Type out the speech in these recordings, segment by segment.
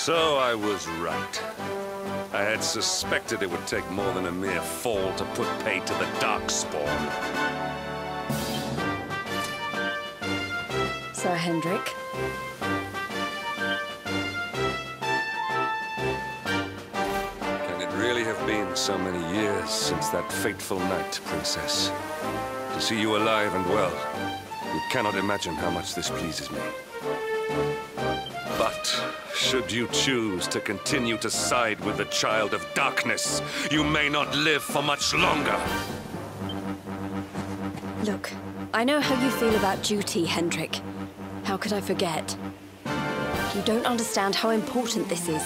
So I was right. I had suspected it would take more than a mere fall to put pay to the Darkspawn. Sir Hendrik. Can it really have been so many years since that fateful night, Princess? To see you alive and well, you cannot imagine how much this pleases me. But should you choose to continue to side with the Child of Darkness, you may not live for much longer. Look, I know how you feel about duty, Hendrik. How could I forget? You don't understand how important this is.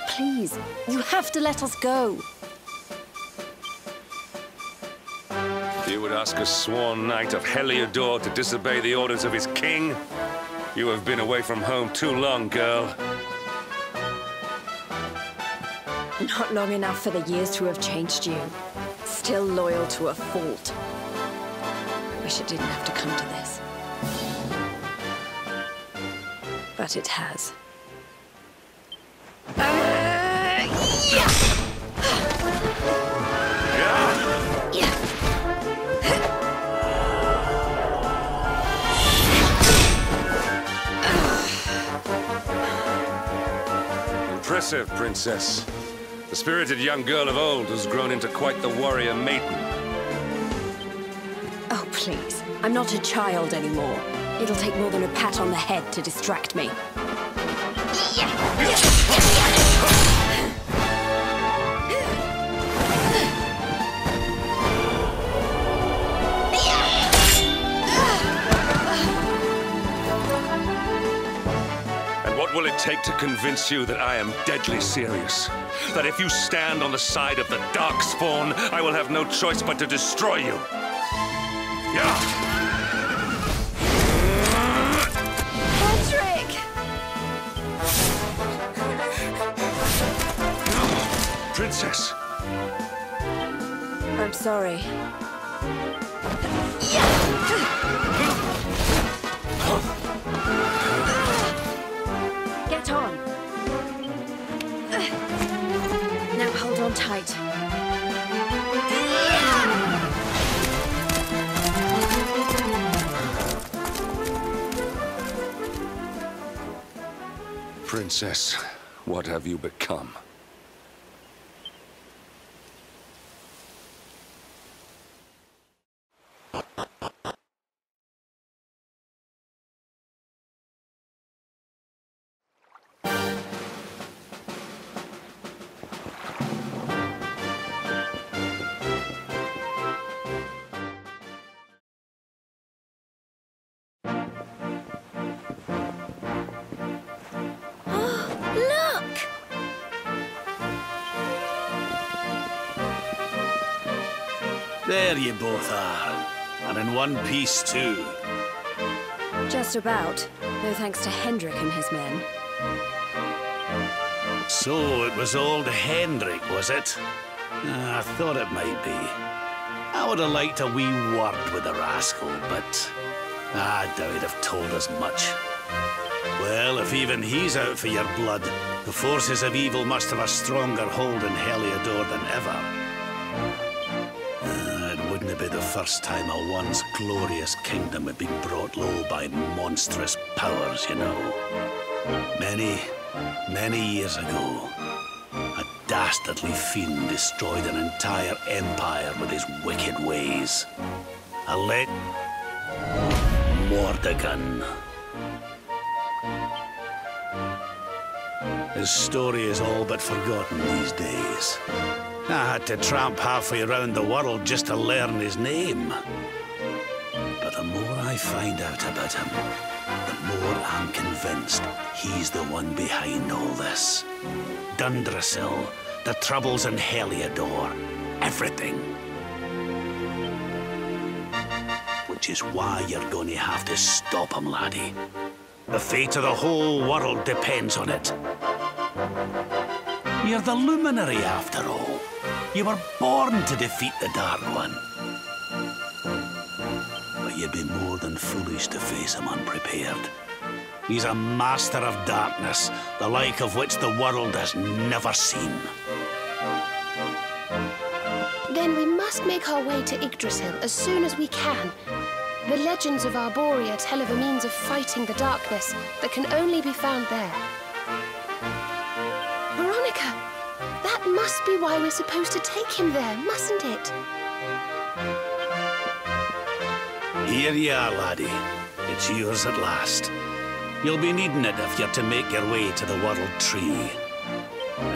Please, you have to let us go. You would ask a sworn knight of Heliodor to disobey the orders of his king? You have been away from home too long, girl. Not long enough for the years to have changed you. Still loyal to a fault. I wish it didn't have to come to this. But it has. Impressive, Princess. The spirited young girl of old has grown into quite the warrior maiden. Oh, please. I'm not a child anymore. It'll take more than a pat on the head to distract me. What will it take to convince you that I am deadly serious? That if you stand on the side of the Darkspawn, I will have no choice but to destroy you? Yeah! Patrick! Princess! I'm sorry. Get on. Now hold on tight. Princess, what have you become? There you both are. And in one piece, too. Just about. No thanks to Hendrik and his men. So it was old Hendrik, was it? I thought it might be. I would have liked a wee word with the rascal, but I doubt he'd have told us much. Well, if even he's out for your blood, the forces of evil must have a stronger hold in Heliodor than ever. It wouldn't be the first time a once glorious kingdom had been brought low by monstrous powers, you know. Many years ago, a dastardly fiend destroyed an entire empire with his wicked ways. Mordegon. His story is all but forgotten these days. I had to tramp halfway around the world just to learn his name. But the more I find out about him, the more I'm convinced he's the one behind all this. Yggdrasil, the troubles in Heliodor, everything. Which is why you're going to have to stop him, laddie. The fate of the whole world depends on it. You're the luminary, after all. You were born to defeat the Dark One. But you'd be more than foolish to face him unprepared. He's a master of darkness, the like of which the world has never seen. Then we must make our way to Yggdrasil as soon as we can. The legends of Arborea tell of a means of fighting the darkness that can only be found there. Veronica, that must be why we're supposed to take him there, mustn't it? Here you are, laddie. It's yours at last. You'll be needing it if you're to make your way to the World Tree.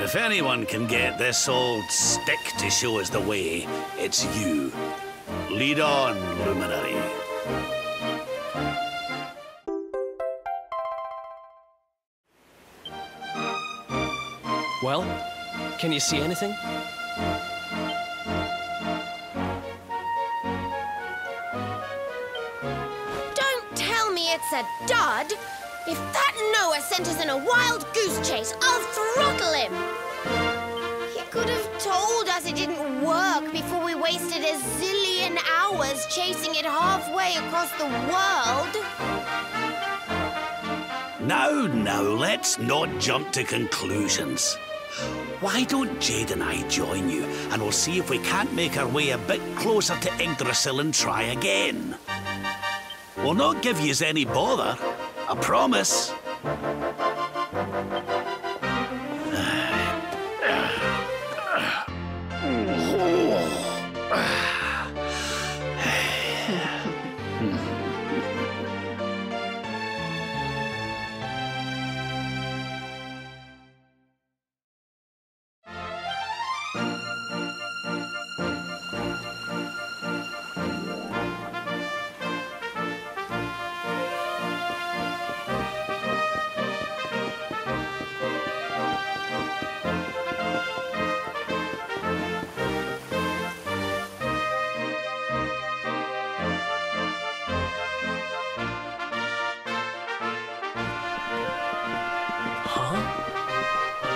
If anyone can get this old stick to show us the way, it's you. Lead on, Luminary. Well, can you see anything? Don't tell me it's a dud! If that Noah sent us in a wild goose chase, I'll throttle him! He could have told us it didn't work before we wasted a zillion hours chasing it halfway across the world. Now, let's not jump to conclusions. Why don't Jade and I join you, and we'll see if we can't make our way a bit closer to Yggdrasil and try again. We'll not give yous any bother, I promise.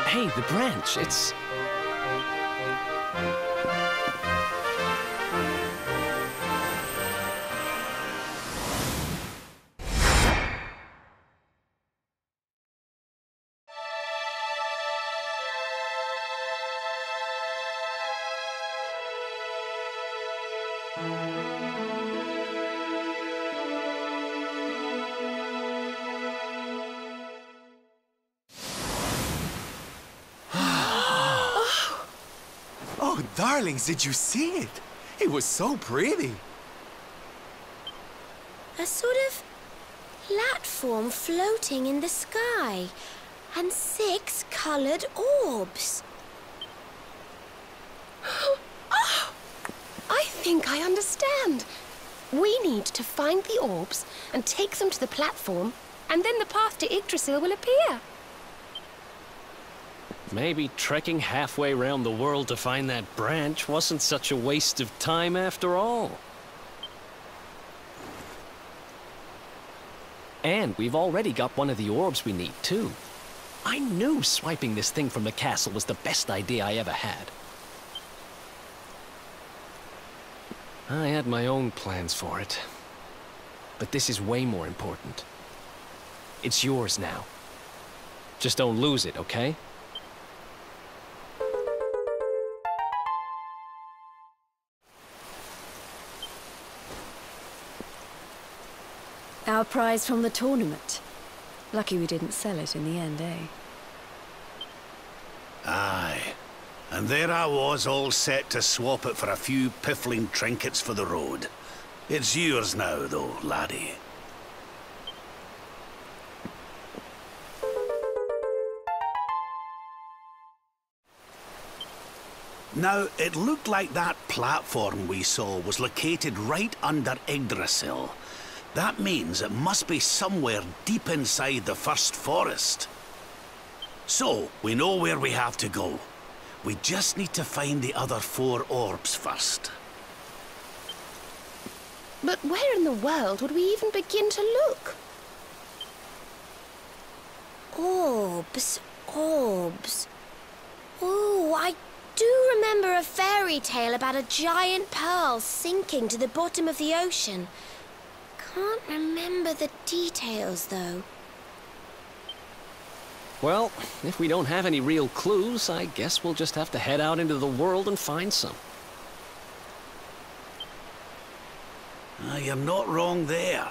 Hey, the branch, it's... Oh, darlings, did you see it? It was so pretty. A sort of platform floating in the sky, and 6 colored orbs. Oh, I think I understand. We need to find the orbs and take them to the platform, and then the path to Yggdrasil will appear. Maybe trekking halfway around the world to find that branch wasn't such a waste of time after all. And we've already got one of the orbs we need, too. I knew swiping this thing from the castle was the best idea I ever had. I had my own plans for it. But this is way more important. It's yours now. Just don't lose it, okay? Our prize from the tournament. Lucky we didn't sell it in the end, eh? Aye. And there I was, all set to swap it for a few piffling trinkets for the road. It's yours now, though, laddie. Now, it looked like that platform we saw was located right under Yggdrasil. That means it must be somewhere deep inside the first forest. So, we know where we have to go. We just need to find the other 4 orbs first. But where in the world would we even begin to look? Orbs, orbs. Oh, I do remember a fairy tale about a giant pearl sinking to the bottom of the ocean. Can't remember the details, though. Well, if we don't have any real clues, I guess we'll just have to head out into the world and find some. You're not wrong there.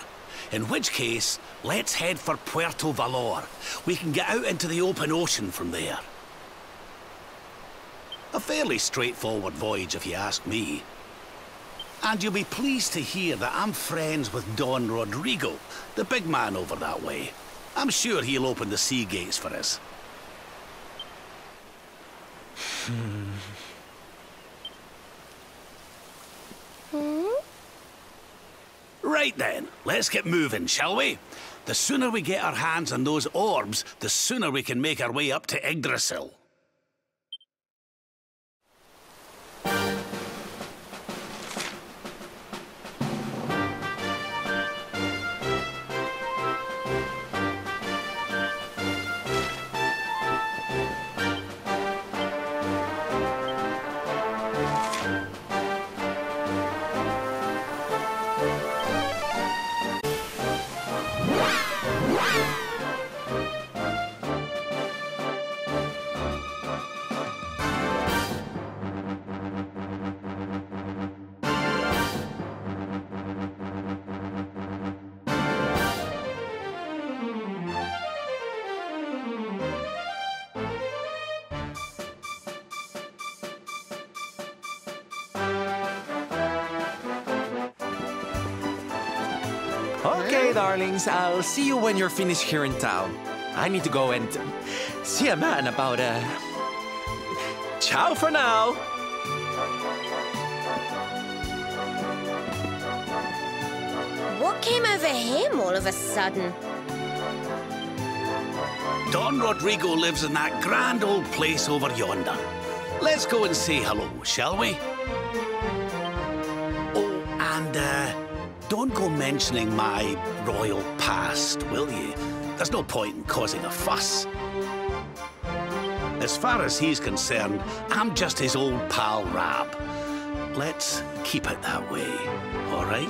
In which case, let's head for Puerto Valor. We can get out into the open ocean from there. A fairly straightforward voyage, if you ask me. And you'll be pleased to hear that I'm friends with Don Rodrigo, the big man over that way. I'm sure he'll open the sea gates for us. Right then, let's get moving, shall we? The sooner we get our hands on those orbs, the sooner we can make our way up to Yggdrasil. Okay, darlings, I'll see you when you're finished here in town. I need to go and see a man about Ciao for now! What came over him all of a sudden? Don Rodrigo lives in that grand old place over yonder. Let's go and say hello, shall we? Oh, and don't go mentioning my royal past, will you? There's no point in causing a fuss. As far as he's concerned, I'm just his old pal Rab. Let's keep it that way, all right?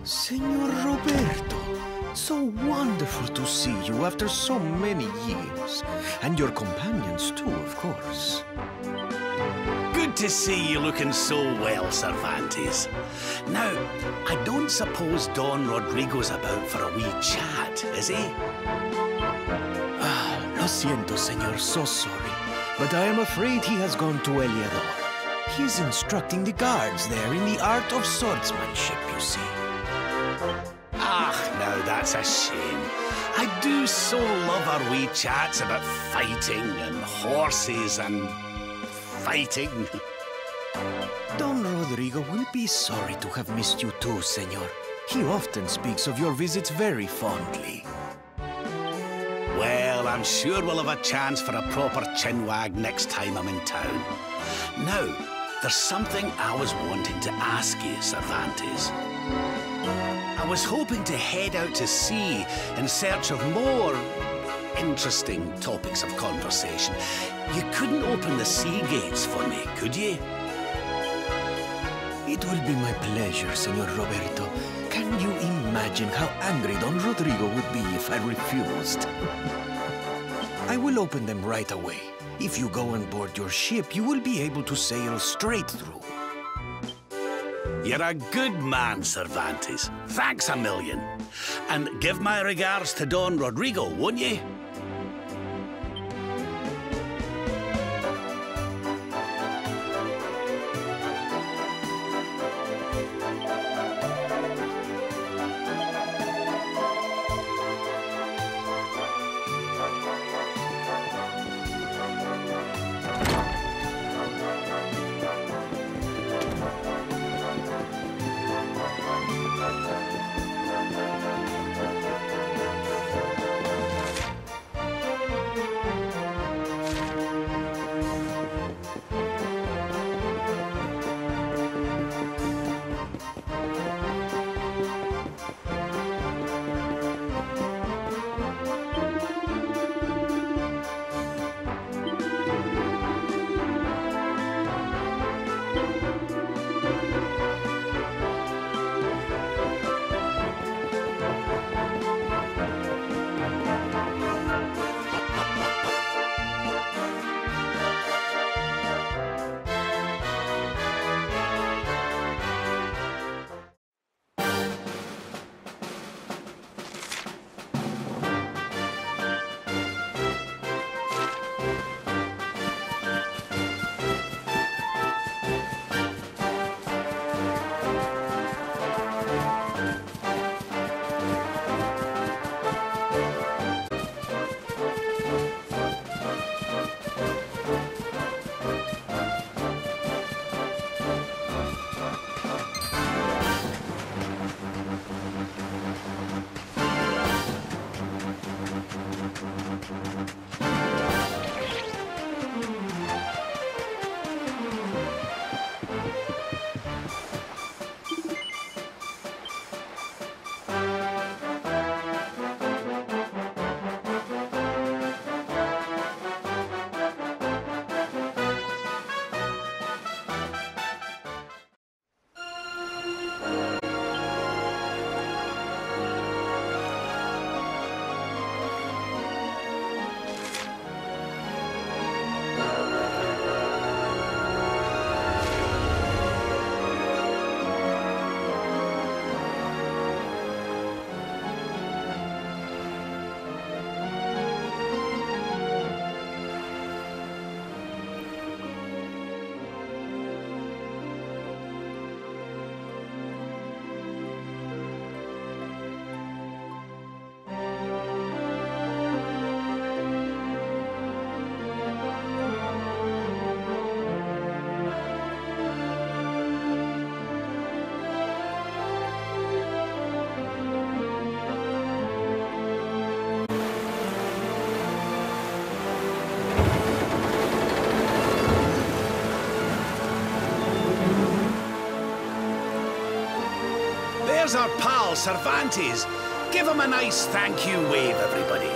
Senor Roberto, so wonderful to see you after so many years. And your companions too, of course. Good to see you looking so well, Cervantes. Now, I don't suppose Don Rodrigo's about for a wee chat, is he? Ah, lo siento, senor, so sorry. But I am afraid he has gone to El llegar. He is instructing the guards there in the art of swordsmanship, you see. Ah, now that's a shame. I do so love our wee chats about fighting and horses and fighting. Don Rodrigo will be sorry to have missed you too, senor. He often speaks of your visits very fondly. Well, I'm sure we'll have a chance for a proper chinwag next time I'm in town. Now, there's something I was wanting to ask you, Cervantes. I was hoping to head out to sea in search of more interesting topics of conversation. You couldn't open the sea gates for me, could you? It will be my pleasure, Senor Roberto. Can you imagine how angry Don Rodrigo would be if I refused? I will open them right away. If you go on board your ship, you will be able to sail straight through. You're a good man, Cervantes. Thanks a million. And give my regards to Don Rodrigo, won't you? There's our pal, Cervantes. Give him a nice thank you wave, everybody.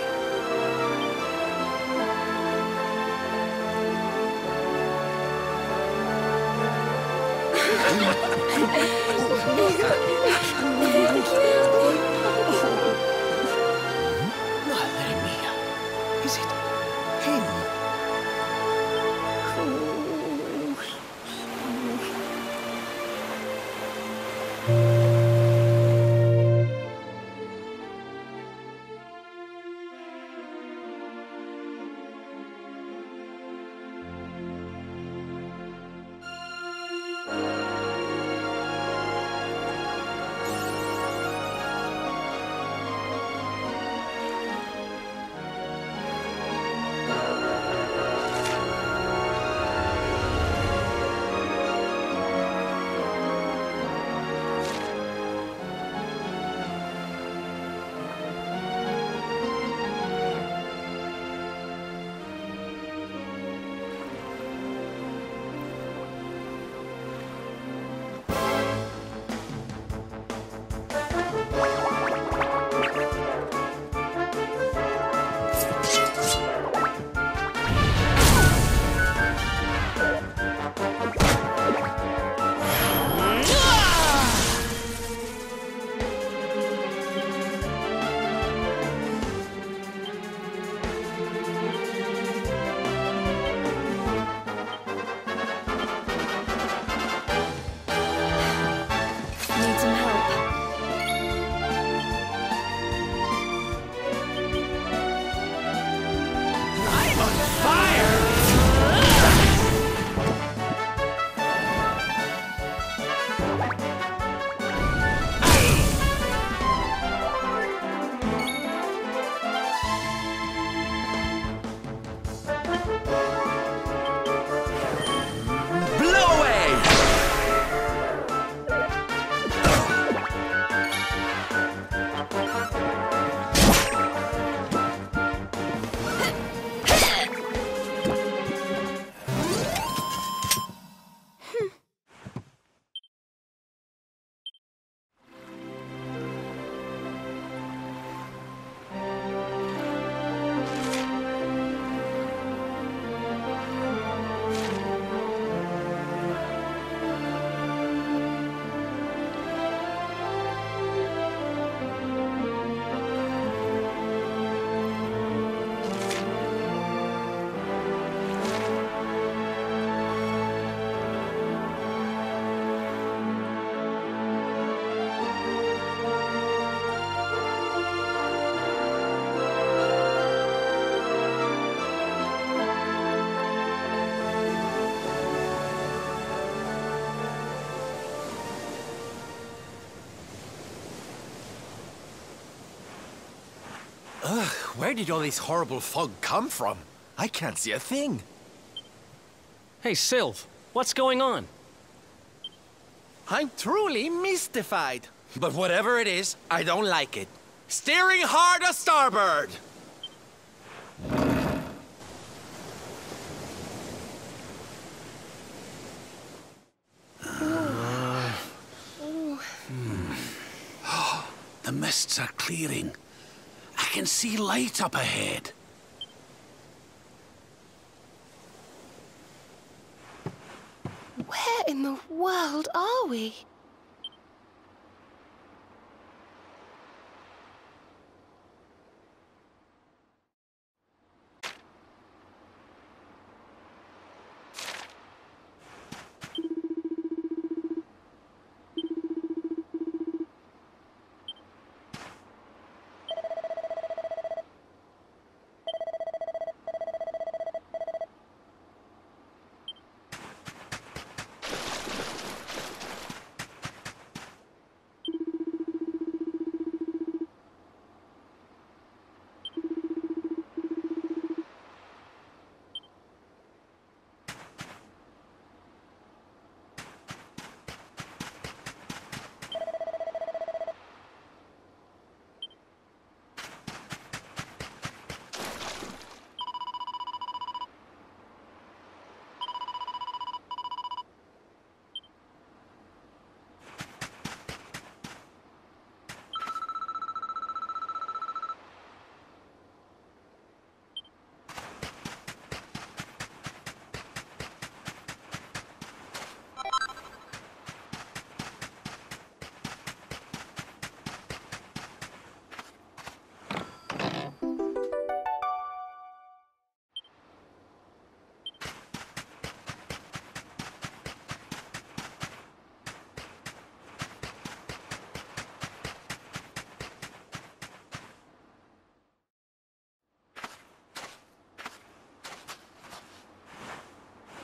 Ugh, where did all this horrible fog come from? I can't see a thing. Hey, Sylv, what's going on? I'm truly mystified. But whatever it is, I don't like it. Steering hard a starboard! The mists are clearing. I can see light up ahead. Where in the world are we?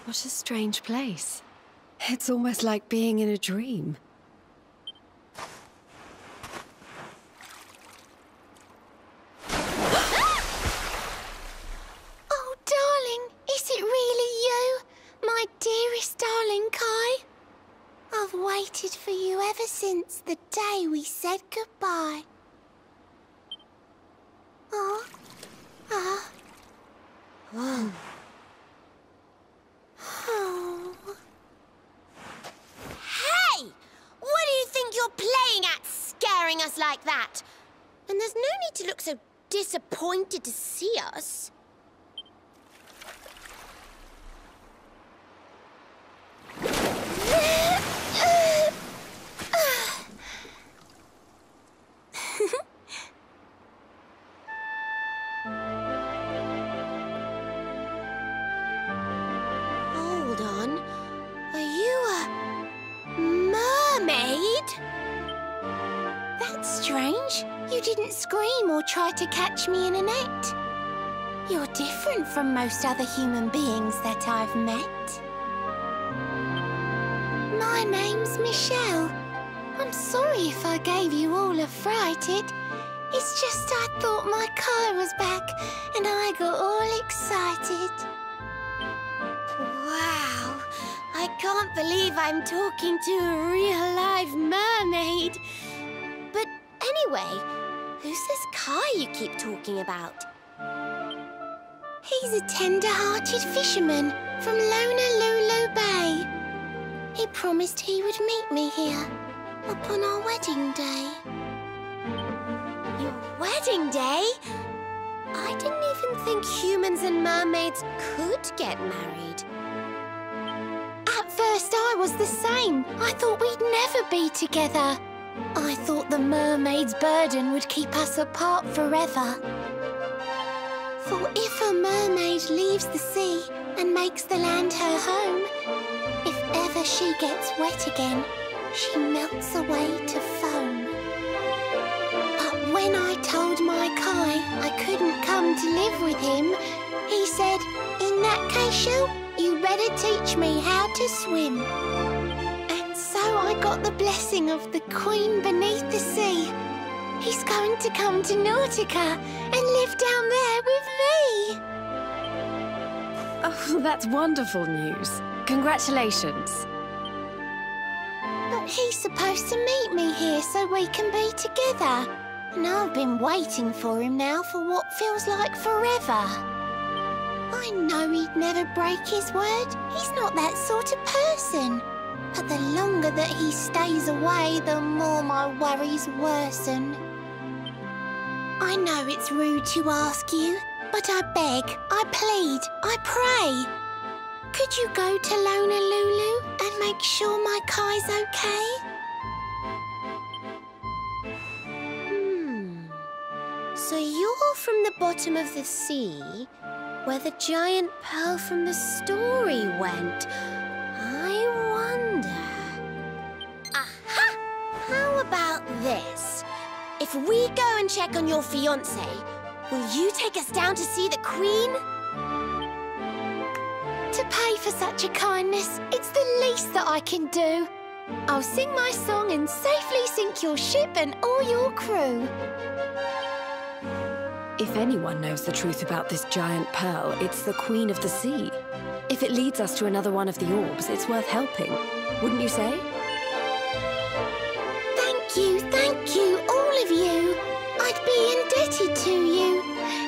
What a strange place. It's almost like being in a dream. Oh, darling, is it really you? My dearest darling Kai? I've waited for you ever since the day we said goodbye. Oh. Oh. Hey! What do you think you're playing at, scaring us like that? And there's no need to look so disappointed to see us. Hold on. Are you a mermaid? That's strange. You didn't scream or try to catch me in a net. You're different from most other human beings that I've met. My name's Michelle. I'm sorry if I gave you all a fright. It's just I thought my car was back and I got all excited. Wow, I can't believe I'm talking to a real live mermaid. But anyway, who's this Kai you keep talking about? He's a tender-hearted fisherman from Honolulu Bay. He promised he would meet me here upon our wedding day. Your wedding day? I didn't even think humans and mermaids could get married. At first I was the same. I thought we'd never be together. I thought the mermaid's burden would keep us apart forever. For if a mermaid leaves the sea and makes the land her home, if ever she gets wet again, she melts away to foam. But when I told my Kai I couldn't come to live with him, he said, in that case, you better teach me how to swim. And so I got the blessing of the Queen beneath the sea. He's going to come to Nautica and live down there with me. Oh, that's wonderful news. Congratulations. But he's supposed to meet me here so we can be together. And I've been waiting for him now for what feels like forever. I know he'd never break his word. He's not that sort of person. But the longer that he stays away, the more my worries worsen. I know it's rude to ask you, but I beg, I plead, I pray. Could you go to Lulu and make sure my Kai's okay? So you're from the bottom of the sea, where the giant pearl from the story went. I wonder... Aha! How about this? If we go and check on your fiancé, will you take us down to see the Queen? To pay for such a kindness, it's the least that I can do. I'll sing my song and safely sink your ship and all your crew. If anyone knows the truth about this giant pearl, it's the Queen of the Sea. If it leads us to another one of the orbs, it's worth helping. Wouldn't you say? Thank you, all of you. I'd be indebted to you.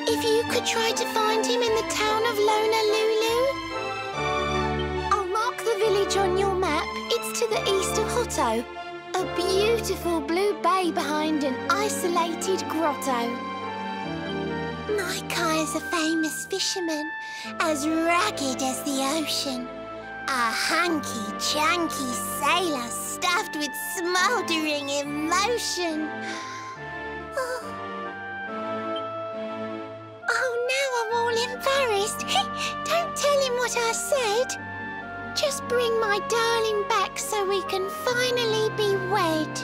If you could try to find him in the town of Lulu. I'll mark the village on your map. It's to the east of Hotto. A beautiful blue bay behind an isolated grotto. My Kai is a famous fisherman, as rugged as the ocean. A hanky-janky sailor stuffed with smouldering emotion. Oh, now I'm all embarrassed. Don't tell him what I said. Just bring my darling back so we can finally be wed.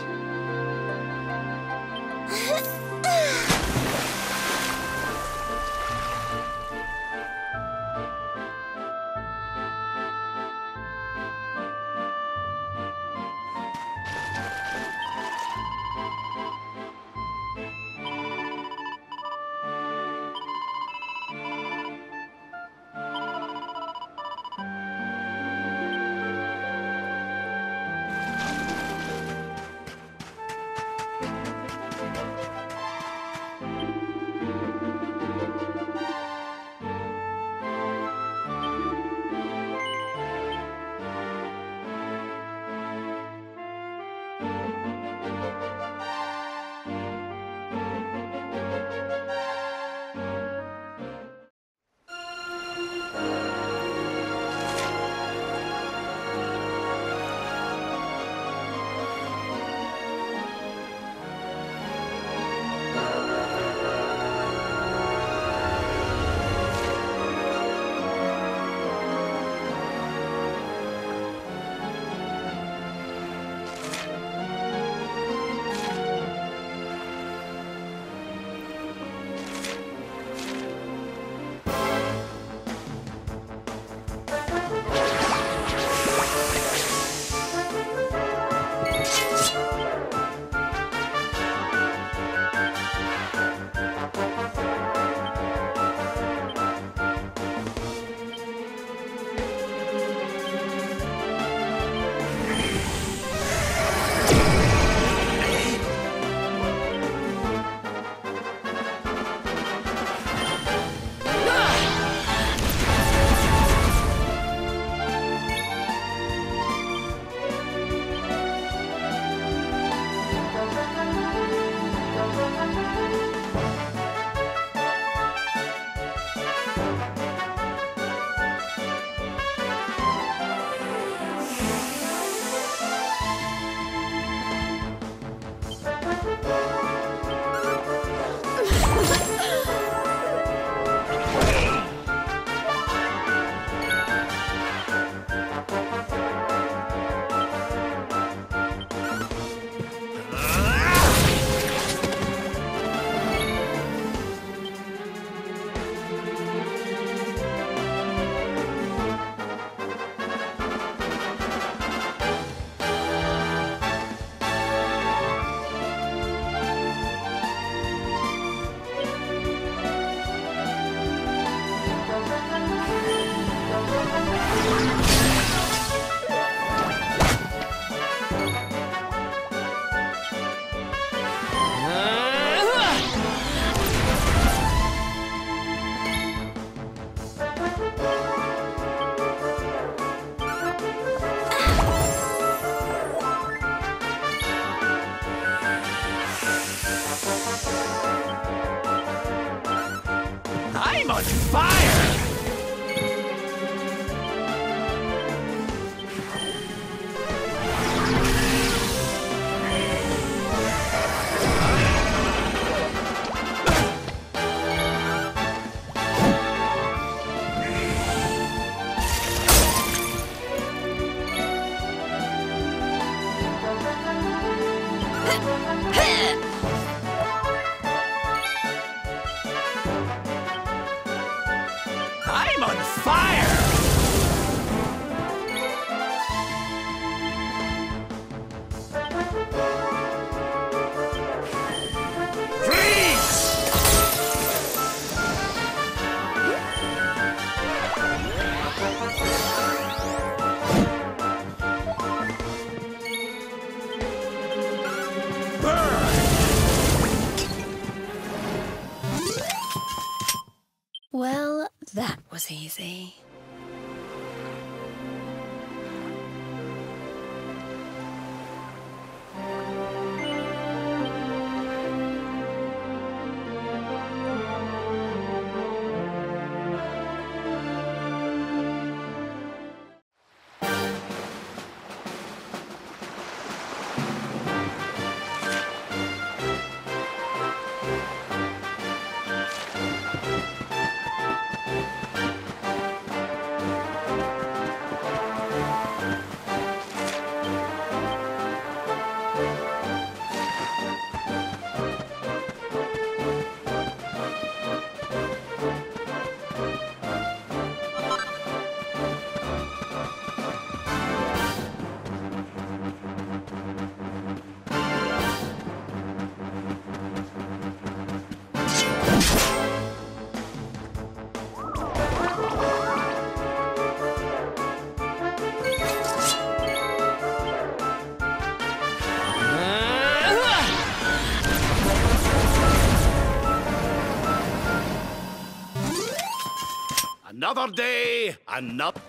on fire! I'm on fire! Well, that was easy. Another day, another...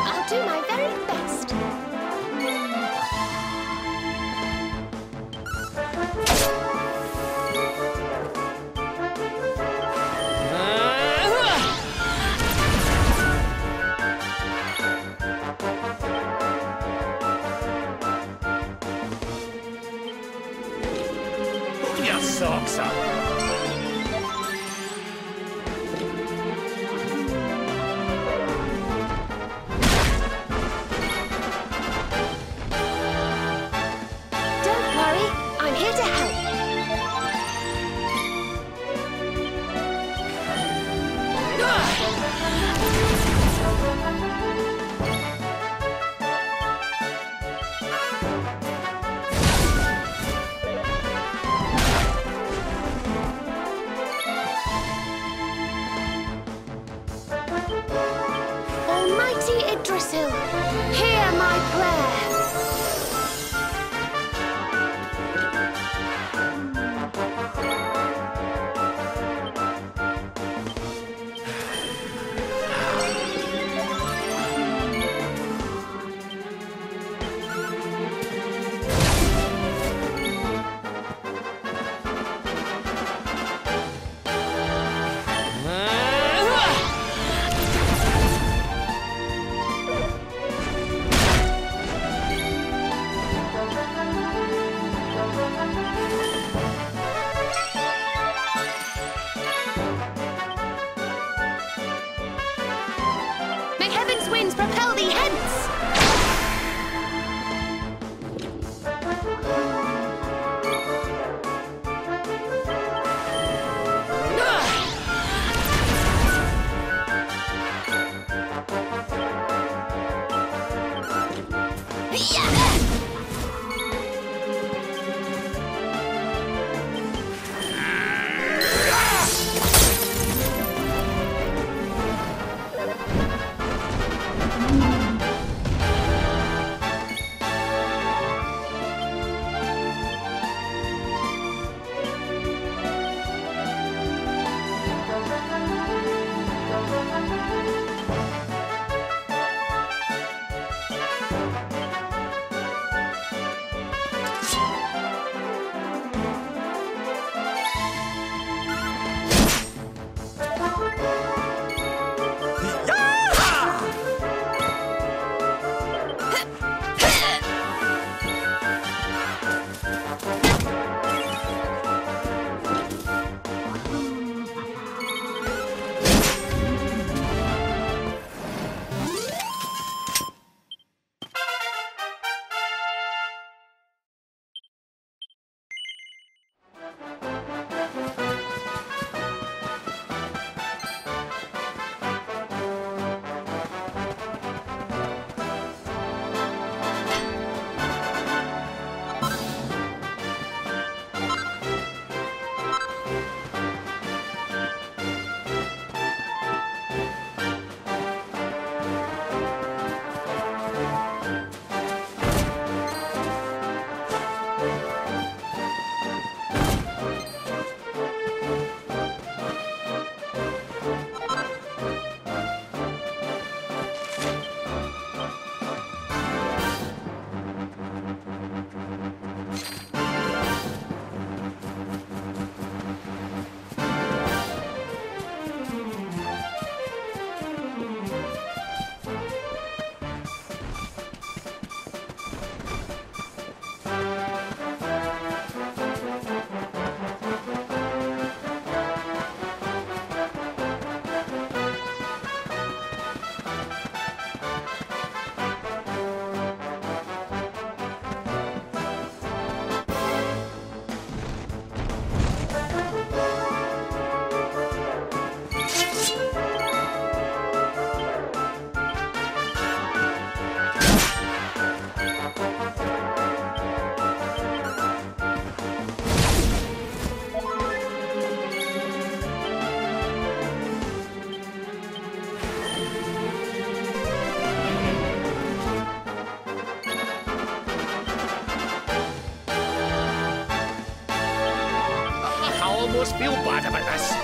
I'll do my very best. Put your socks up. Don't worry, I'm here to help. Almighty Yggdrasil, hear my prayer. almost feel bad about this.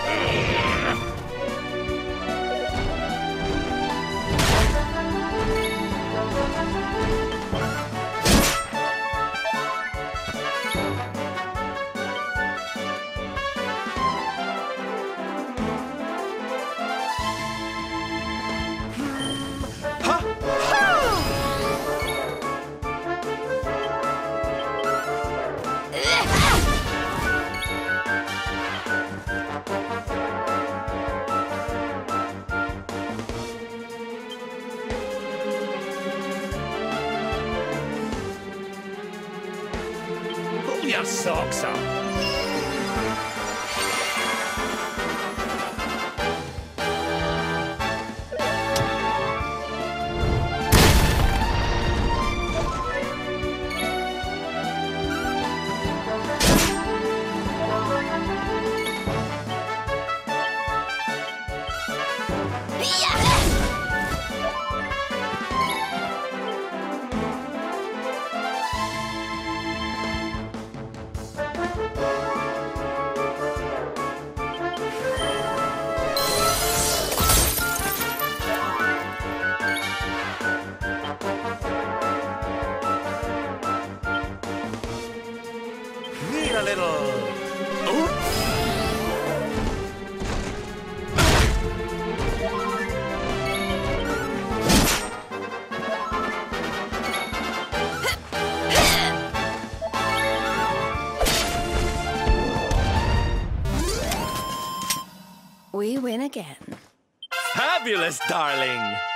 Pull your socks up. A little. We win again. Fabulous, darling.